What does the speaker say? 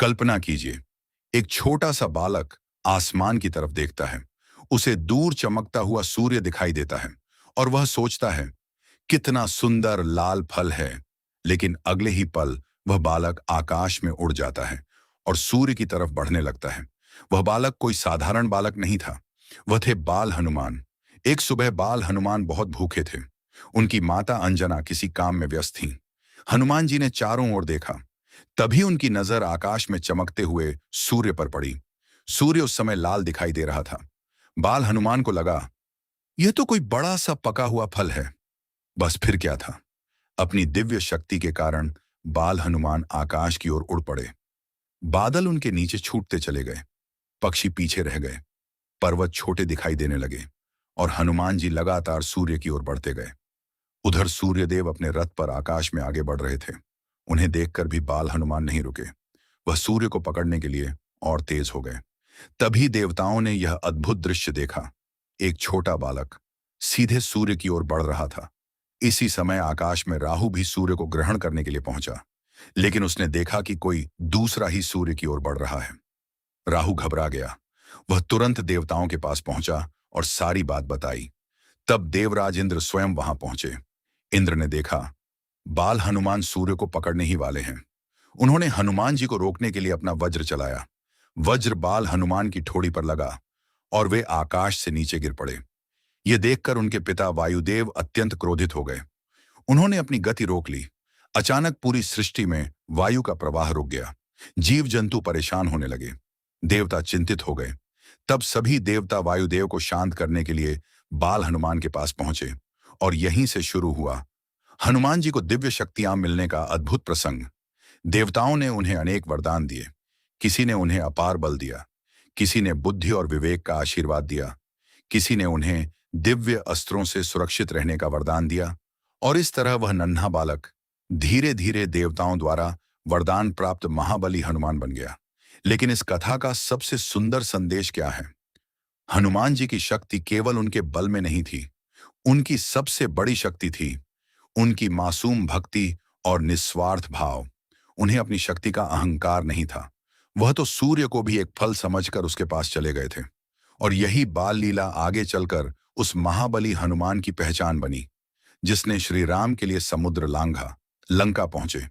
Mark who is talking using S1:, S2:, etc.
S1: कल्पना कीजिए, एक छोटा सा बालक आसमान की तरफ देखता है। उसे दूर चमकता हुआ सूर्य दिखाई देता है और वह सोचता है, कितना सुंदर लाल फल है। लेकिन अगले ही पल वह बालक आकाश में उड़ जाता है और सूर्य की तरफ बढ़ने लगता है। वह बालक कोई साधारण बालक नहीं था, वह थे बाल हनुमान। एक सुबह बाल हनुमान बहुत भूखे थे। उनकी माता अंजना किसी काम में व्यस्त थीं। हनुमान जी ने चारों ओर देखा। तभी उनकी नजर आकाश में चमकते हुए सूर्य पर पड़ी। सूर्य उस समय लाल दिखाई दे रहा था। बाल हनुमान को लगा, यह तो कोई बड़ा सा पका हुआ फल है। बस फिर क्या था, अपनी दिव्य शक्ति के कारण बाल हनुमान आकाश की ओर उड़ पड़े। बादल उनके नीचे छूटते चले गए, पक्षी पीछे रह गए, पर्वत छोटे दिखाई देने लगे और हनुमान जी लगातार सूर्य की ओर बढ़ते गए। उधर सूर्यदेव अपने रथ पर आकाश में आगे बढ़ रहे थे। उन्हें देखकर भी बाल हनुमान नहीं रुके। वह सूर्य को पकड़ने के लिए और तेज हो गए। तभी देवताओं ने यह अद्भुत दृश्य देखा। एक छोटा बालक सीधे सूर्य की ओर बढ़ रहा था। इसी समय आकाश में राहु भी सूर्य को ग्रहण करने के लिए पहुंचा, लेकिन उसने देखा कि कोई दूसरा ही सूर्य की ओर बढ़ रहा है। राहु घबरा गया। वह तुरंत देवताओं के पास पहुंचा और सारी बात बताई। तब देवराज इंद्र स्वयं वहां पहुंचे। इंद्र ने देखा, बाल हनुमान सूर्य को पकड़ने ही वाले हैं। उन्होंने हनुमान जी को रोकने के लिए अपना वज्र चलाया। वज्र बाल हनुमान की ठोड़ी पर लगा और वे आकाश से नीचे गिर पड़े। ये देखकर उनके पिता वायुदेव अत्यंत क्रोधित हो गए। उन्होंने अपनी गति रोक ली। अचानक पूरी सृष्टि में वायु का प्रवाह रुक गया। जीव जंतु परेशान होने लगे। देवता चिंतित हो गए। तब सभी देवता वायुदेव को शांत करने के लिए बाल हनुमान के पास पहुंचे और यहीं से शुरू हुआ हनुमान जी को दिव्य शक्तियां मिलने का अद्भुत प्रसंग। देवताओं ने उन्हें अनेक वरदान दिए। किसी ने उन्हें अपार बल दिया, किसी ने बुद्धि और विवेक का आशीर्वाद दिया, किसी ने उन्हें दिव्य अस्त्रों से सुरक्षित रहने का वरदान दिया। और इस तरह वह नन्हा बालक धीरे धीरे देवताओं द्वारा वरदान प्राप्त महाबली हनुमान बन गया। लेकिन इस कथा का सबसे सुंदर संदेश क्या है? हनुमान जी की शक्ति केवल उनके बल में नहीं थी, उनकी सबसे बड़ी शक्ति थी उनकी मासूम भक्ति और निस्वार्थ भाव। उन्हें अपनी शक्ति का अहंकार नहीं था। वह तो सूर्य को भी एक फल समझकर उसके पास चले गए थे। और यही बाल लीला आगे चलकर उस महाबली हनुमान की पहचान बनी, जिसने श्री राम के लिए समुद्र लांघा, लंका पहुंचे